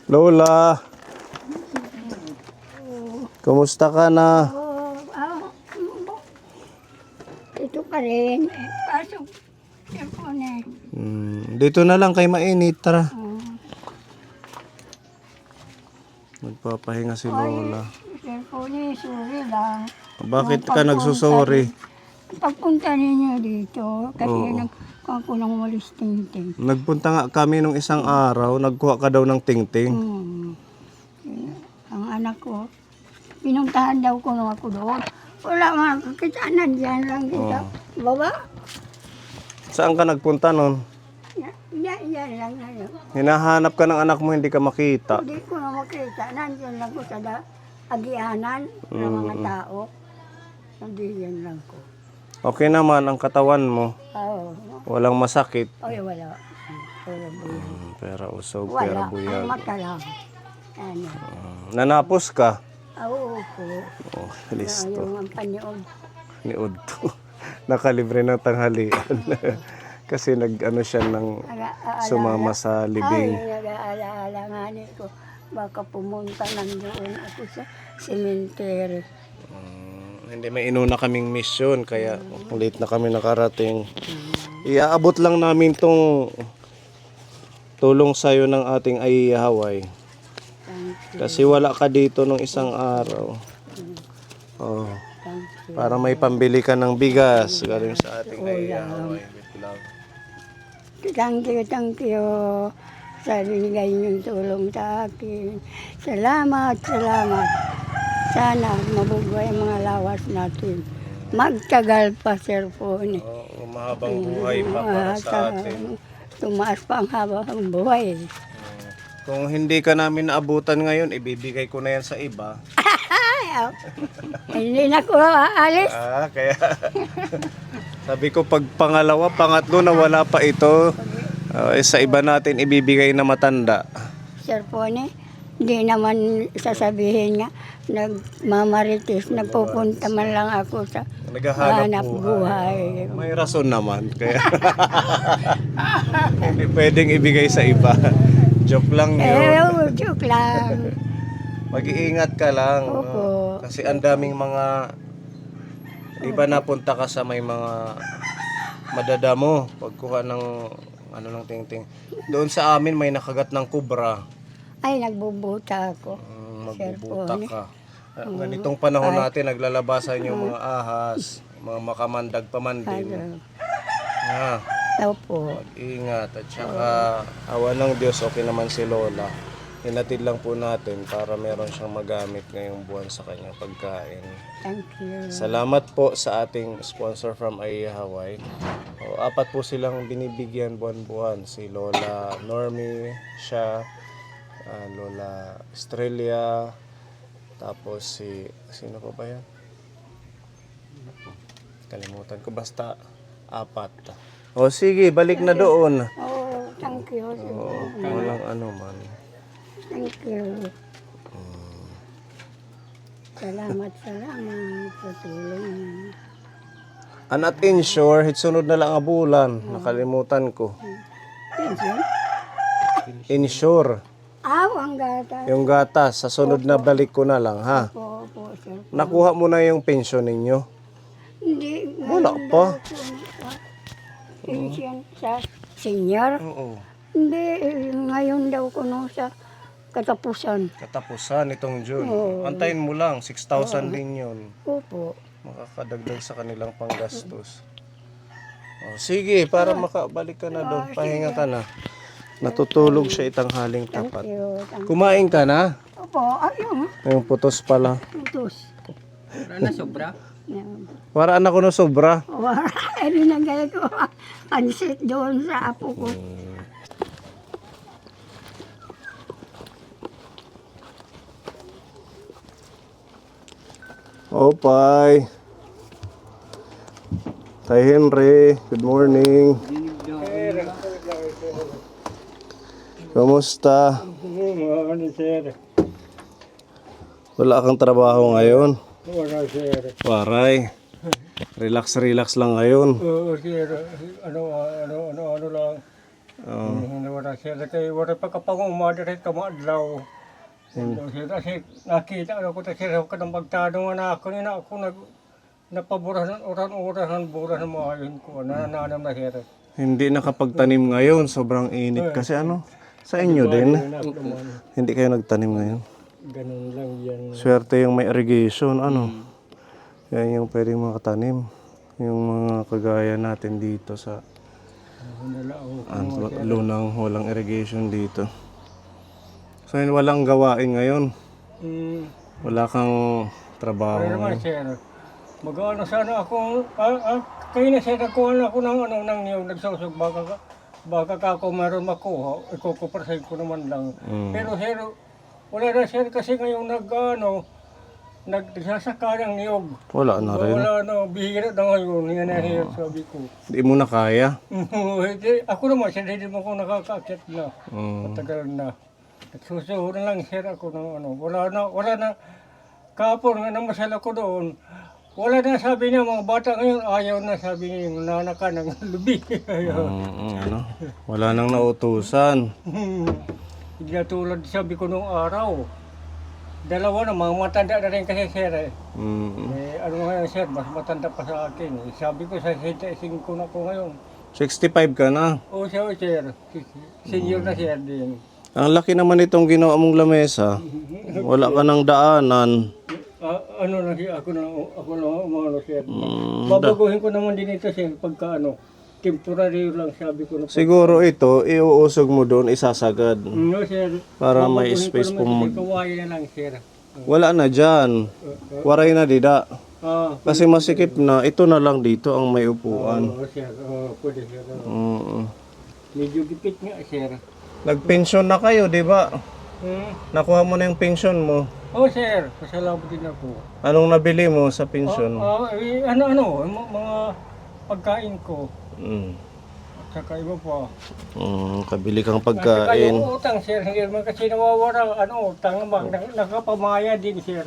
Lola, kumusta ka na? Ito pa rin. Pasok. Cellphone eh. Dito na lang kay mainit, tara. Nagpapahinga si Lola. Cellphone eh. Sorry lang. Bakit ka nagsusorry? Pagpunta ninyo dito, kasi nagkuha ko ng walis tingting. Nagpunta nga kami nung isang araw, nagkuha ka daw ng tingting. Ang anak ko, pinuntahan daw ko nung ako doon. Wala nga, kita nandyan lang kita. Baba? Saan ka nagpunta nun? Yan lang na yun. Hinahanap ka ng anak mo, hindi ka makita. Hindi ko na makita. Nandyan lang ko sa agianan ng mga tao. Hindi yan lang ko. Okay naman ang katawan mo. Oo. Walang masakit. Ay, wala. Wala buyag. Pera usog, pera Wala. Ang buyag. mata lang. Ano? Nanapos ka? Oo po. Oh, listo. Yung ang panyod. Ni Udto. Nakalibre ng tanghalian. Kasi nag-ano siya ng sumama sa libing. Ay, nag-aalaala nga ko. Baka pumunta nandoon ako sa cemetery. Hindi, may inuna kaming mission, kaya late na kami nakarating. Iaabot lang namin tong tulong sa'yo ng ating Ayahaway. Kasi wala ka dito nung isang araw. Oh, para may pambili ka ng bigas galing sa ating Ayahaway. Thank you sa binigay niyong tulong sa akin. Salamat. Sana mabubuhay ang mga lawas natin. Magtagal pa, cellphone. Oo, mahabang buhay pa para sa atin. Tumaas pa ang habang buhay. Kung hindi ka namin naabutan ngayon, ibibigay ko na yan sa iba. Hindi na ko aalis. Kaya sabi ko pag pangalawa, pangatlo na wala pa ito, sa iba natin ibibigay na matanda. Cellphone, hindi naman sasabihin nga, nagmamarites, nagpupunta man lang ako sa Naghahanap buhay. May rason naman. Kaya hindi pwedeng ibigay sa iba. Joke lang yun. Joke lang. Mag-iingat ka lang. Opo. Kasi ang daming mga, di ba napunta ka sa may mga madadamo, pagkuha ng ano ng tingting. Doon sa amin may nakagat ng kubra. Ay, nagbubuta ako. Magbubuta ka. Ganitong panahon natin, naglalabasan yung mga ahas, mga makamandag pamandin. Opo. Mag-ingat. At saka, awa ng Diyos, okay naman si Lola. Hinatid lang po natin para meron siyang magamit ngayong buwan sa kanyang pagkain. Thank you. Salamat po sa ating sponsor from Ayahaway. Apat po silang binibigyan buwan-buwan. Si Lola Normie, siya, Lola Estrella, tapos sino pa ba yan? Kalimutan ko, basta apat. O sige, balik na doon. Oh, thank you. Walang ano man. Thank you. Salamat sa tulong. Anat insure, hitsunod na lang ang bulan. Nakalimutan ko. Pension? Insure. Ang gata. Yung gatas, sa sunod na balik ko na lang, ha? Opo, sir. Nakuha mo na yung pensyon ninyo? Hindi. Wala pa. Pension sa senior? Oo. Hindi, ngayon daw ko no sa katapusan. Katapusan itong June. Antayin mo lang, 6,000 din yun. Opo. Makakadagdag sa kanilang panggastos. Sige, para makabalik ka na doon. Pahinga ka na. Natutulog siya itanghaling tapat. Kumain ka na? Opo, ayun. Yung putos pala. Putos. Wala na sobra? Paraan ako na sobra. Ay, binagay ko. Pansit doon sa apo ko. Opay. Tay Henry, good morning. Kamusta? Wala kang trabaho ngayon? Wala, sir. Waray. Relax lang ngayon. Sir, ano lang. Hindi wala sir kay wala pa kapangumada rin kamadlaw. Sir kasi nakita ako ta sir ako nang magtanong na ako ni na ako napaburahan oran buras mo ayun ko nananam na sir. Hindi nakapagtanim ngayon, sobrang init kasi ano, sa inyo din. Hindi kayo nagtanim ngayon. Ganun lang yan. Swerte yung may irrigation, ano. Yan yung pwedeng makatanim. Yung mga kagaya natin dito sa lunang walang irrigation dito. So yun, walang gawain ngayon. Wala kang trabaho. Pero naman sir, mag-ano sana ako, kayo na sir, nakuha ako ng ng niyog, nagsusog, baka ako meron makuha, ikukuprasin ko naman lang. Pero sir, wala na sir, kasi ngayong nagsasaka ng niyog. Wala na rin. Wala na, bihira na ngayon, yan na sir, sabi ko. Hindi mo na kaya. Ako naman sir, hindi mo ko nakakakit na, matagal na. Nagsusuho na lang sir ako ng wala na, kapon nga nang masala ko doon, wala na sabi niya, mga bata ngayon, ayaw na sabi niya, nanaka ng lubi. Ano? Wala nang nautusan. Hindi na tulad sabi ko nung araw. Dalawa na, mga matanda na rin kasi sir. Ano ngayon sir, mas matanda pa sa akin. Sabi ko sa 65 na ko ngayon. 65 ka na. Oo sir, senior na sir din. Ang laki naman itong ginawa mong lamesa. Wala ka ng daanan. Ano na siya, ako na umano sir. Babaguhin ko naman din ito sir, pagka temporary lang sabi ko na. Siguro ito, iuusog mo doon, isasagad. No sir. Para may space po mo. Kawayan na lang sir. Wala na dyan. Waray na dida. Kasi masikip na, ito na lang dito ang may upuan. Oo sir, pwede sir. Medyo gipit nga sir. Nagpensyon na kayo, di ba? Nakuha mo na yung pensyon mo. Oo sir, pasalamat din ako. Anong nabili mo sa pensyon? Mga pagkain ko. At saka iba pa. Kabili kang At saka pagkain. yung utang sir, hindi naman kasi nawawala, utang naman, nakapamaya din sir.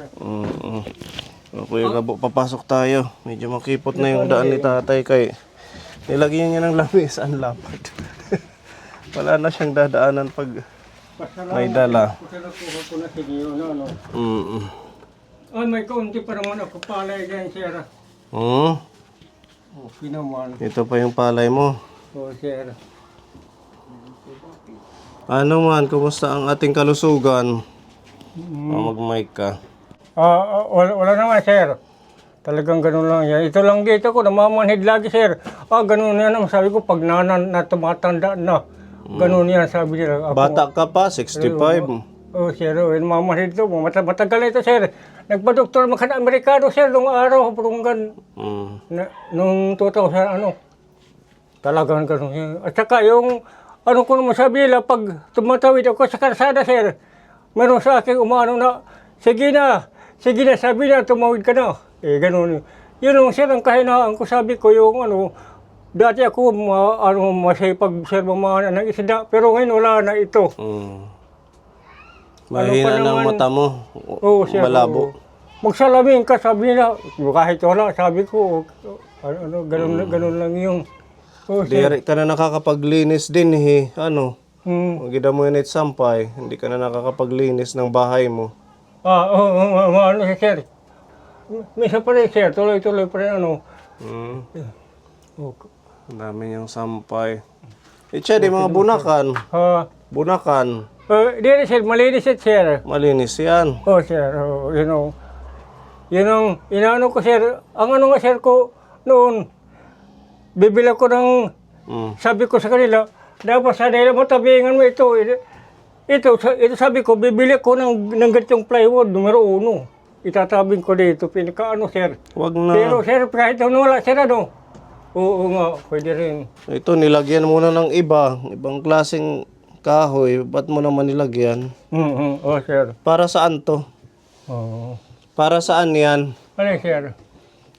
Kuya Gabo, papasok tayo. Medyo makipot na yung daan ni tatay kay nilagyan niya ng lamis, ang lapad. Wala na siyang dadaanan pag may dala. Pasalamat ko na sa inyo, Ay, may kaunti pa naman ako palay dyan sir. Okay naman. Ito pa yung palay mo. Oo sir. Ano man, kumusta ang ating kalusugan? Mag-mic ka. Wala naman sir. Talagang ganun lang yan. Ito lang dito ko, namamanhid lagi sir. Ganun yan ang sabi ko pag tumatanda na. Ganun yan sabi nila. Bata ka pa, 65. Sir, namamanhid ito. Matagal na ito sir. Nagpa-doktor Amerikano sir nung araw. Nung 2000 Talagang ganun yan. At saka yung ko naman sabi nila pag tumatawid ako sa kalsada sir. Meron sa akin umano na, sige na, sabi na, tumawid ka na. Ganun. Yun ang sir, ang kahinaan ko, sabi ko yung dati ako, masipag sir, mamana ng isda, pero ngayon wala na ito. Mahina ng mata mo. Oo, sir. Malabo. Magsalamin ka, sabi nila, kahit wala, sabi ko, ganun lang yung. Diri ka na nakakapaglinis din Magida mo yun sampay, hindi ka na nakakapaglinis ng bahay mo. Sir. Misa pa rin, sir. Tuloy-tuloy pa rin, Ang dami niyang sampay. Siya, di mga bunakan. Bunakan. Dili, sir. Malinis it, sir. Malinis yan. Sir. Yun ang inaano ko, sir. Ang nga, sir, ko noon, bibila ko ng, sabi ko sa kanila, dapat sa nila mo, tabingan mo ito. Ito sabi ko, bibili ko ng ganitong plywood, numero 1. Itatabing ko dito, pinakaano sir. Wag na. Pero sir, kahit wala sir, Oo nga, pwede rin. Ito, nilagyan muna ng ibang klaseng kahoy. Ba't mo naman nilagyan? Sir. Para saan to? Para saan yan? Ano sir?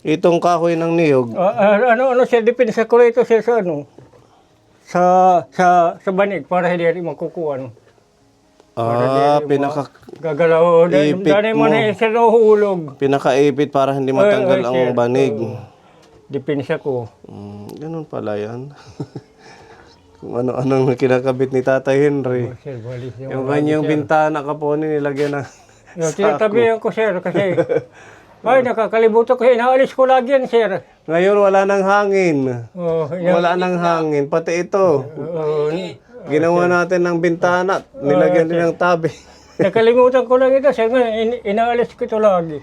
Itong kahoy ng niyog. Sir, depende sa kurito sir sa sa banig para hindi rin makukuha. Gagalaw. Dahil mo na sir nahuhulog. Pinakaipit para hindi matanggal ang banig. Depende ko. Ganun pala yan. Kung ano-anong kinakabit ni Tatay Henry. Oh, sir, walis Yung kanyang bintana kapon nilagyan ng Yung sako. tinatabihan ko, sir, kasi ay, nakakalimutan ko. Inaalis ko lagi yan, sir. Ngayon wala nang hangin. Oh, Wala nang hangin. Pati ito. Ginawa natin ng bintana. Nilagyan din ng tabi. Nakalimutan ko lang ito, sir. Inaalis ko ito lagi.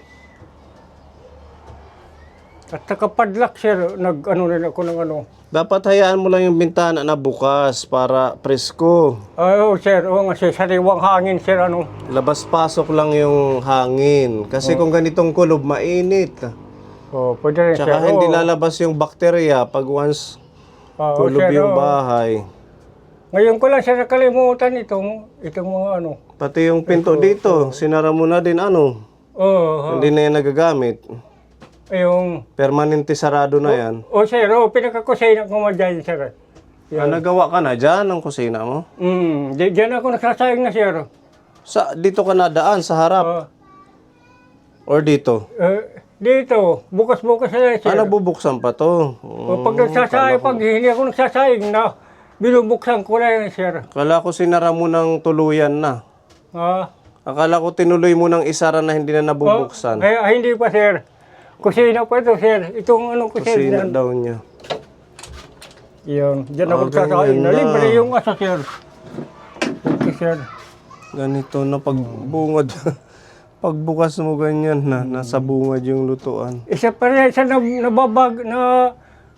At saka padlock, sir, nag-ano rin ako ng ano. Dapat hayaan mo lang yung bintana na bukas para presko. Oo, sir. Oo nga, sir. Sariwang hangin, sir, ano. Labas-pasok lang yung hangin. Kasi kung ganitong kulob, mainit. Oh, pwede rin, sir. Tsaka hindi Oo. lalabas yung bakterya pag once Oo, kulob sir, yung oo. bahay. Ngayon ko lang, sir, nakalimutan itong mga ano. Pati yung pinto dito, sinara mo na din ano. Oo, Hindi na yan nagagamit. yung... Permanente sarado na yan. Oh, sir, pinakakusina ko mo dyan, sir. Nagawa ka na dyan ang kusina mo? Diyan ako nagsasayang na, sir. Dito ka nadaan sa harap? Oh, Or dito? dito, bukas-bukas na, sir. Ano bubuksan pa to? Pag nagsasayang, pag hindi ako nagsasayang na, binubuksan ko lang, sir. Akala ko sinara mo ng tuluyan na. Akala ko tinuloy mo ng isara na hindi na nabubuksan. Hindi pa, sir. Kusina pa ito, sir. Itong ano ko, sir. Kusina Yan. daw niya. Yan. Diyan ako ganyan nagsasayang na. na. Libre yung aso, sir. Okay, sir. Ganito na pagbungad. Pagbukas mo ganyan na, nasa bungad yung lutuan. Isa pa rin, isa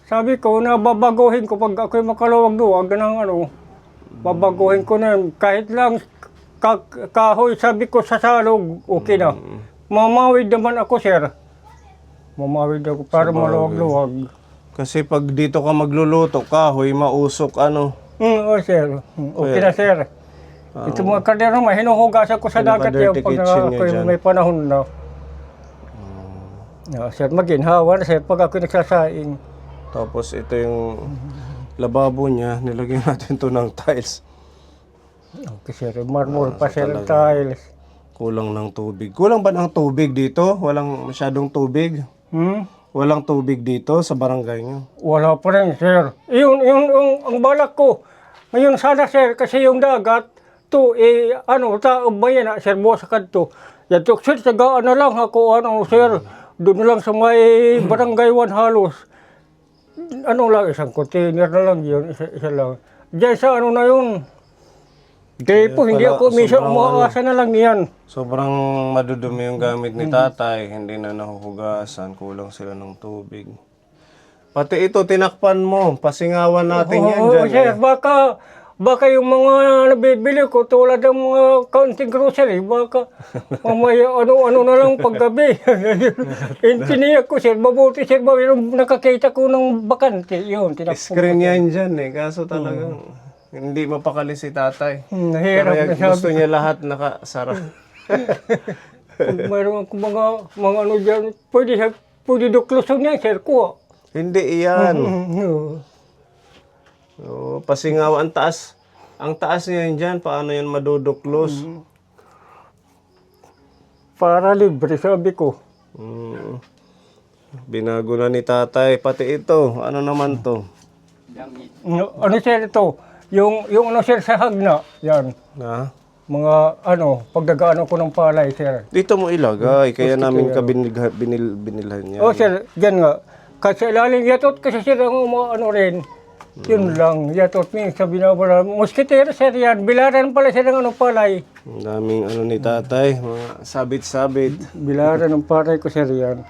sabi ko, nababaguhin ko pag ako'y makaluwag-luwag ng ano, babaguhin ko na kahit lang kahoy, sabi ko sa salog, okay na. Mamawid naman ako, sir. Mamawid ako para maluwag-luwag. Kasi pag dito ka magluluto, kahoy, mausok, ano. Oo, sir. Okay na, sir. Ito mga kaldero, hinuhugasan ko sa dagat yan Pinaka-dirty pag kitchen niya ako'y dyan. may panahon na. Sir, maginhawa na, sir, pag ako'y nagsasaing. Tapos ito yung lababo niya, nilagyan natin to ng tiles. Okay, sir. Marmol pa, sir, ang tiles. Kulang ng tubig. Kulang ba ng tubig dito? Walang masyadong tubig? Walang tubig dito sa barangay niyo? Wala pa rin, sir. Ang balak ko. Ngayon sana, sir, kasi yung dagat, taob ba yan, sir, buwas sa kanto. Yan, sir, tagaan na lang ako, sir, doon lang sa may barangay 1 halos. Isang container na lang yun, isa lang. Diyan sa na yun. Kaya po, hindi pala, ako minsan sobrang umaasa na lang yan. Sobrang madudumi yung gamit ni tatay, hindi na nahuhugasan, kulang sila ng tubig. Pati ito, tinakpan mo, pasingawan natin yan Oo, dyan. sir, baka yung mga nabibili ko tulad ng mga counting grocery, baka mamaya ano na lang paggabi. Tiniyak ko, sir, mabuti, sir, yung nakakita ko ng bakante, yun, tinakpan ko. Screen yan dyan kaso talagang hindi mapakali si tatay. Nahirap Kaya na sabi. gusto niya lahat nakasara. Kung mayroon akong mga ano dyan, pwede dukluson yan, sir, kuha. Hindi iyan. Pasingaw, ang taas. Ang taas niya yun dyan, paano yan maduduklos? Para libre, sabi ko. Binago na ni tatay. Pati ito, ano naman to? Ano, sir, ito? Yung sir, sa hagna, yan. Ha? Mga pagdagaan ko ng palay, sir. Dito mo ilagay, kaya namin ka binilhan niya. Sir, yan nga. Kasi ilalim yatot kasi sir ang rin. Yun lang, yatot minsan binabara. Musketero, sir, yan. Bilaran pala sir ng palay. Ang daming ni tatay, mga sabit-sabit. Bilaran ng palay ko, sir, yan.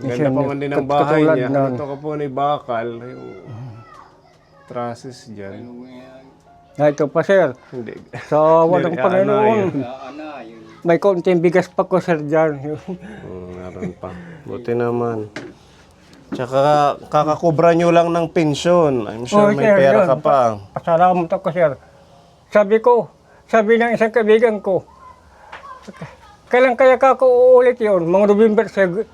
Ganda pa man din ang bahay niya. Ano to ka po ni Bakal, yung trusses dyan. Ito pa, sir. Hindi. Sa walang Hindi, Panginoon. May konting bigas pa ko, sir, dyan. Meron pa. Buti naman. Tsaka kakakubra nyo lang ng pensyon. I'm sure may sir, pera yun. ka pa. Pasalamat ako, sir. Sabi ng isang kaibigan ko, kailan kaya ka ako uulit yun? Mga November,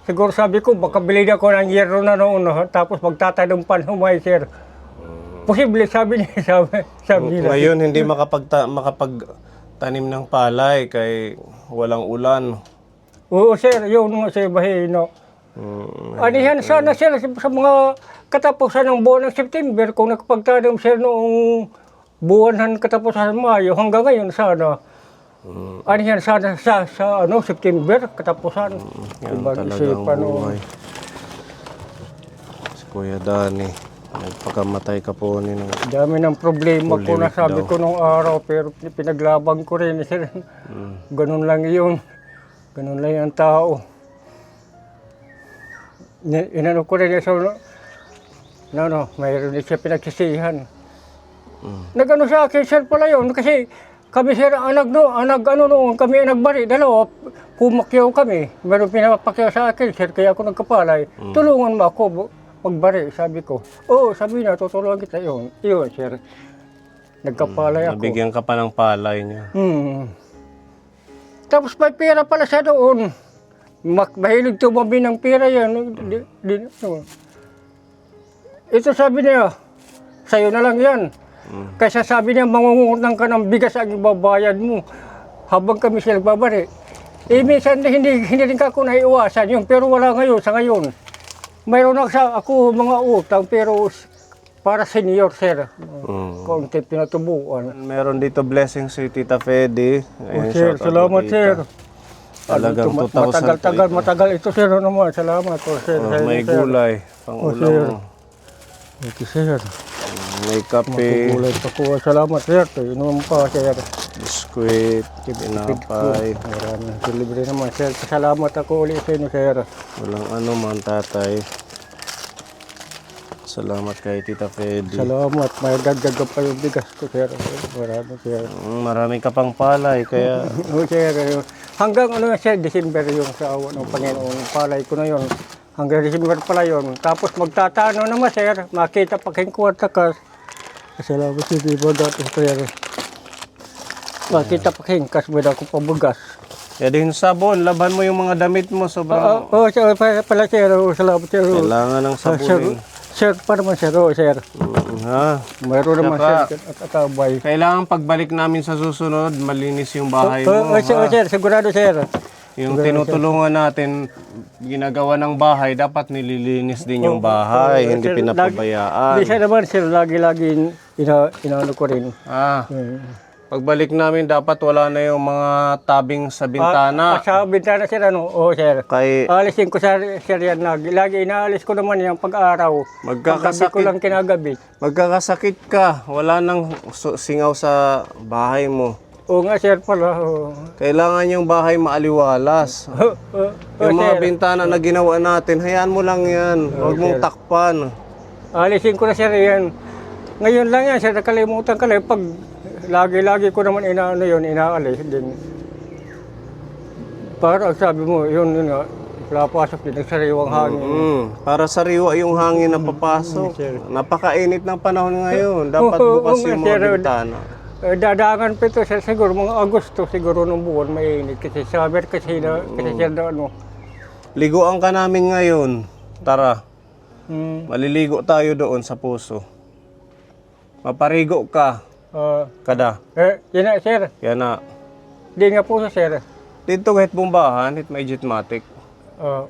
siguro sabi ko, baka bilhin ako ng yero na noon, tapos magtatanong humay, sir. Posible, sabi niya, sabi nila. Ngayon, hindi makapagtanim ng palay kay walang ulan. Oo, sir, yun nga, sir, bahino. Anihan sana, sir, sa mga katapusan ng buwan ng September, kung nakapagtanim sir noong buwan ng katapusan ng Mayo, hanggang ngayon sana, ano yan, sana sa September, katapusan. Yan Ibang talagang isipan, oh. buhay. Si Kuya Dani, nagpakamatay ka po ni ng... Dami ng problema ko na Uliwit sabi daw. ko nung araw, pero pinaglaban ko rin. Sir. Ganun lang yun. Ganun lang yung tao. Inano ko rin so, mayroon din siya pinagsisihan. Nagano sa akin, sir, pala yun. Kasi kami, sir, kami nagbari, dalawa, pumakyaw kami. Meron pinapakyaw sa akin, sir, kaya ako nagkapalay. Tulungan mo ako magbari, sabi ko. Oo, sabi na, tutulungan kita yun. Iyon, sir. Nagkapalay ako. Nabigyan ka pa ng palay niya. Tapos may pera pala siya doon. Mahilig tumabi ng pera yan. Ito sabi niya, sa'yo na lang yan. Kaysa sabi niya, mangungutang ka ng bigas ang ibabayad mo habang kami sila nagbabari. Minsan hindi rin ako naiiwasan yun, pero wala ngayon, sa ngayon. Mayroon ako mga utang, pero para senior, sir. Konti pinatubuan. Meron dito blessing si Tita Fede. Ayun, Sir, shout out salamat, po, sir. Tita. Talagang 2,000 po ito. Matagal ito, sir. Naman. Salamat po, sir. May Sir. gulay. Pang Oh, ulam sir. mo. Okay, sir. May kape, Magugulay pa ko. Salamat, sir. Inom pa, sir. biskwit, tinapay. Maraming libre naman, sir. Salamat ako ulit sa inyo, sir. Walang ano man, tatay. Salamat kay Tita Fede. Salamat. May dagdag pa yung bigas ko, sir. Maraming, sir. Marami ka pang palay, kaya Oh, sir. Hanggang sir, December yung sa awa ng Panginoon. Palay ko na yun. Hanggang December pala yun. Tapos magtatano naman, sir. Makita pa kayong kwarta ka. Salamat, sir. Iba dati, sir. Makita pa kayong kas. May ako pabugas. kaya din sabon, laban mo yung mga damit mo, sobrang Sir. Pala, sir. Salamat, sir. kailangan ng sabunin. Sir, para man, sir. Sir. Ha? Mayroon naman, Saka- sir. At atabay. Kailangan pagbalik namin sa susunod, malinis yung bahay mo. Sir, ha? sir. Sigurado, sir. Yung tinutulungan natin, ginagawa ng bahay, dapat nililinis din yung bahay, hindi Sir, pinapabayaan. Hindi siya naman, sir. Lagi-lagi inaano ko rin. Pagbalik namin, dapat wala na yung mga tabing sa bintana. Sa bintana, sir, sir. Kay Alisin ko, sir, yan. Lagi inaalis ko naman yung pag-araw. Paggabi ko lang kinagabi. magkakasakit ka, wala nang singaw sa bahay mo. Oo nga, sir, pala. Kailangan yung bahay maaliwalas. Yung mga bintana na ginawa natin, hayaan mo lang yan. Huwag mong takpan. Alisin ko na, sir, yan. Ngayon lang yan, sir, nakalimutan ka lang. Pag lagi-lagi ko naman inaalis din. Para sabi mo, yun nga, napasok din, nagsariwang hangin. Para sariwa yung hangin na papasok. Napakainit ng panahon ngayon. Dapat bukas yung mga bintana. Dadangan pa ito, sir, siguro mga Agosto, siguro nung buwan mainit. Kasi summer kasi sir, Liguan ka namin ngayon. Tara, Hmm. maliligo tayo doon sa puso. Maparigo ka. Kada. Yan na, sir. Yan na. Di nga po, sir. Dito kahit bumbahan, hit may jetmatic.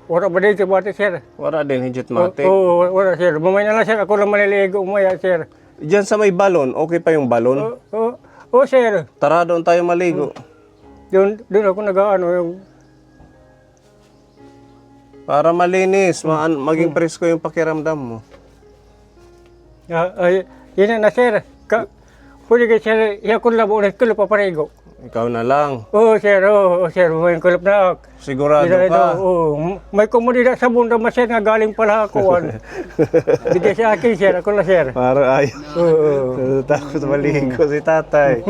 Wala ba dito ba, sir? Wala din jetmatic. Oo, wala, sir. Mamaya na lang, sir. Ako lang maliligo umaya, sir. Diyan sa may balon, okay pa yung balon? Oo, sir. Tara doon tayo maligo. Doon ako nag-ano yung... Para malinis, maging presko yung pakiramdam mo. Yan na, sir. Pwede ka, sir. Yan ko lang ulit ko paparigo. Ikaw na lang. Oo, sir. Sir. May kulap na. Sigurado ka. May komunidad sa bunda, sir, nga galing pala ako. Bigay sa akin, sir. Ako na, sir. Para ayaw. Takot maligo si tatay.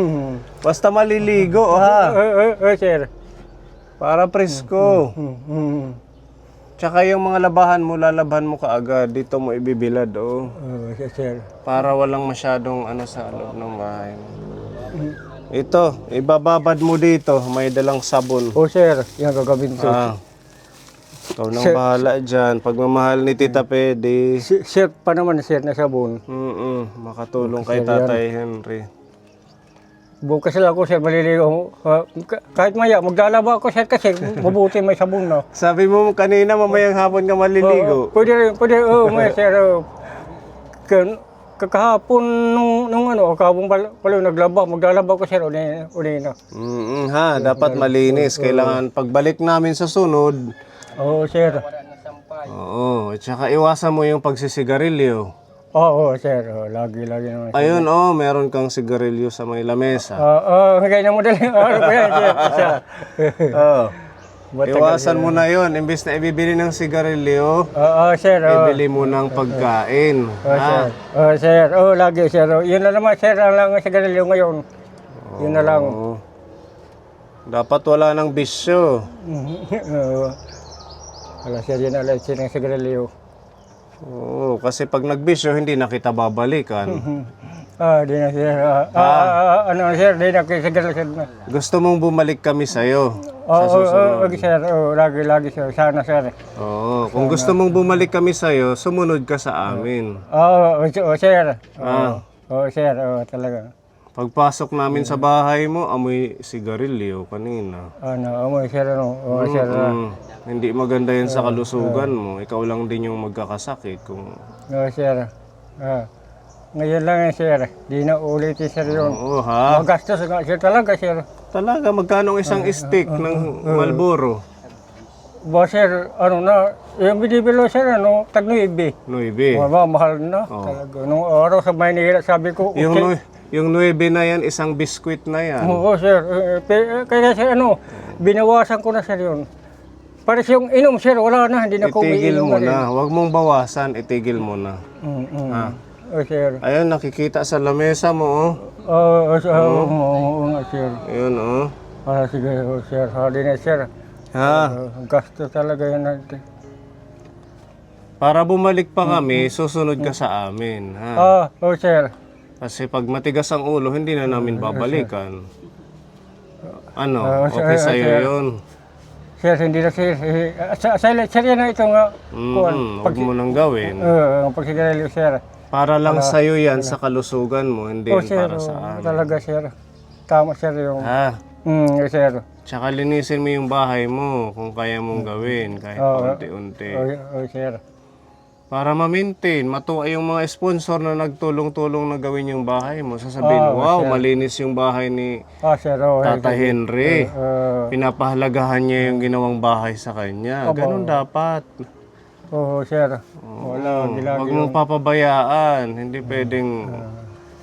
Basta maliligo, ha? Sir. Para presko. Tsaka yung mga labahan mo, lalaban mo kaagad. Dito mo ibibilad, Sir. Para walang masyadong sa loob ng bahay mo. Ito, ibababad mo dito. May dalang sabon. Sir. Yan gagawin ko. Ikaw nang bahala dyan. Pagmamahal ni Tita Pede. Sir pa naman, sir, na sabon. Makatulong kay Tatay Henry. Bukas lang ako, sir, maliligo. Kahit maya, maglalaba ako, sir, kasi mabuti may sabon na. Sabi mo kanina, mamayang hapon ka maliligo. Pwede, maya, sir. kakahapon nung ano, kahapon pala naglaba, maglalaba ko sir, uli na. Ha, dapat malinis. Kailangan pagbalik namin sa sunod. Oo, sir. Oo, at saka iwasan mo yung pagsisigarilyo. Oo, sir. Lagi naman. Ayun, meron kang sigarilyo sa may lamesa. Ganyan mo dali. Ano ba yan, sir? Oo. Iwasan mo na yun. Imbis na ibibili ng sigarilyo, Oo, sir. ibili mo ng pagkain. Sir. Sir. Lagi, sir. Yun na naman, sir. Ang lang sa ganilyo ngayon. Yun na lang. Oo. Dapat wala ng bisyo. Wala, sir. Yun na lang, sir, sa ganilyo. Oo, kasi pag nagbisyo, hindi na kita babalikan. Di na, sir. Sir, di na, sa ganilyo. Gusto mong bumalik kami sa'yo. Oo, sir. Lagi, sir. Sana, sir. Oo, kung gusto mong bumalik kami sa'yo, sumunod ka sa amin. Sir. Sir. Talaga. Pagpasok namin sa bahay mo, amoy sigarilyo kanina. Sir, sir. Hindi maganda yan sa kalusugan mo. Ikaw lang din yung magkakasakit. Kung... Sir. Ngayon lang sir. Di na ulitin, sir, yun. Oo, ha? Magastos nga, sir, talaga, sir. Talaga, magkano isang stick ng Marlboro? Sir, yung binibilo, sir, tag-9. 9. Mahal na. Talaga. Nung araw sa Maynila, sabi ko, Yung 9 na yan, isang biskwit na yan. Oo, sir. Kaya, sir, binawasan ko na, sir, yun. Para yung inom, sir, wala na, hindi na ko Itigil umiinom mo rin. na. Huwag mong bawasan, itigil mo na. Sir. Ayun, nakikita sa lamesa mo, Sir. Ayun, Sige, sir. Hindi na, sir. Gasto talaga yun natin. Para bumalik pa kami, susunod ka sa amin. Ha? Sir. Kasi pag matigas ang ulo, hindi na namin babalikan. Okay sa'yo yun. Sir, hindi na, sir. Sir, yan na ito nga. Huwag mo nang gawin. Pagsigarilyo, sir. Para lang sa'yo yan sa kalusugan mo, hindi yan Sir. para sa amin. Talaga, sir. Tama, sir, yung... Sir. Tsaka linisin mo yung bahay mo kung kaya mong gawin, kahit unti-unti. Sir. Para ma-maintain, matuwa yung mga sponsor na nagtulong-tulong na gawin yung bahay mo. Sasabihin, wow, malinis yung bahay ni Sir. Tata Henry. Pinapahalagahan niya yung ginawang bahay sa kanya. Ganun dapat. Sir. Wala, Huwag mong papabayaan. Hindi pwedeng,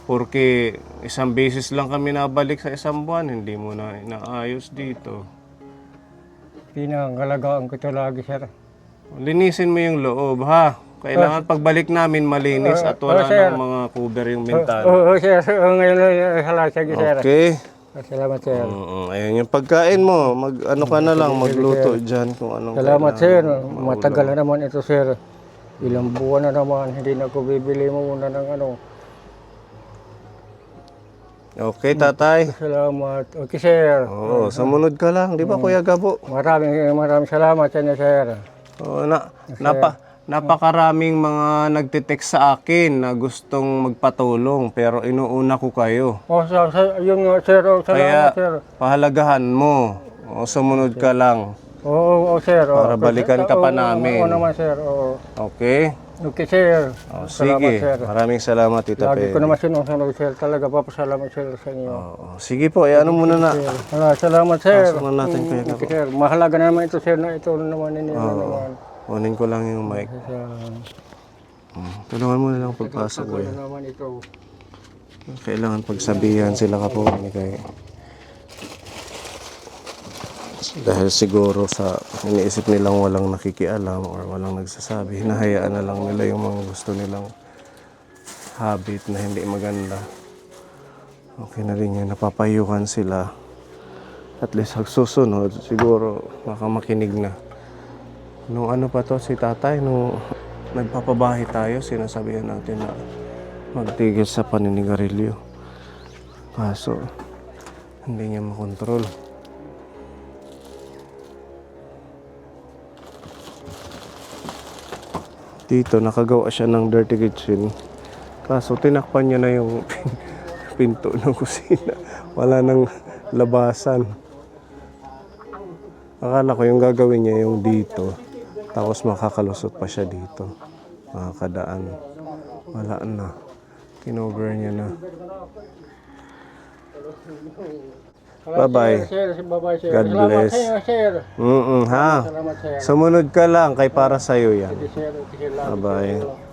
porque isang beses lang kami nabalik sa isang buwan, hindi mo na inaayos dito. Pinangalagaan ko ito lagi, sir. Linisin mo yung loob, ha? Kailangan pagbalik namin malinis at wala ng mga cover yung bintana. Sir. Ngayon lang, sir. Okay. Salamat, sir. Ayun yung pagkain mo. Ano ka na lang, magluto dyan kung anong Salamat, sir. Matagal na naman ito, sir. Ilang buwan na naman, hindi na ako bibili mo muna ng Okay, tatay. Salamat. Okay, sir. Oo, sumunod ka lang. Di ba, Kuya Gabo? Maraming salamat sa inyo, sir. Oo, napakaraming mga nagtitext sa akin na gustong magpatulong pero inuuna ko kayo. Yung sir, salamat, Kaya sir. pahalagahan mo. Sumunod ka lang. Oo, sir. Para balikan ka pa namin. Oo naman, sir. Okay? Okay, sir. Sige. Sir. Maraming salamat, Tita Lagi ko Peli. naman sinusunod, sir. Talaga, papasalamat, sir, sa inyo. Sige po, ano muna na. Salamat, sir. Pasok na natin, Kuya Gabo. Okay, sir. Mahalaga na naman ito, sir, na ito naman ninyo naman. Kunin ko lang yung mic. Tulungan mo na lang pagpasok, Kuya. Naman ito. Kailangan pagsabihan sila ka po ni kay. Dahil siguro sa iniisip nilang walang nakikialam or walang nagsasabi, hinahayaan na lang nila yung mga gusto nilang habit na hindi maganda. Okay na rin yun, napapayuhan sila. At least susunod, siguro makamakinig na. Nung ano pa to si tatay, nung nagpapabahay tayo, sinasabihan natin na magtigil sa paninigarilyo. Kaso, hindi niya makontrol. Dito, nakagawa siya ng dirty kitchen. Kaso, tinakpan niya na yung pinto ng kusina. Wala nang labasan. Akala ko yung gagawin niya yung dito. Tapos makakalusot pa siya dito. Makakadaan. Wala na. Kinover niya na. Bye-bye. Sir, bye-bye, sir. God Salamat bless. sa inyo, sir. Ha? Salamat, sir. Sumunod ka lang kay para sa'yo yan. Sir, salamat. Bye-bye.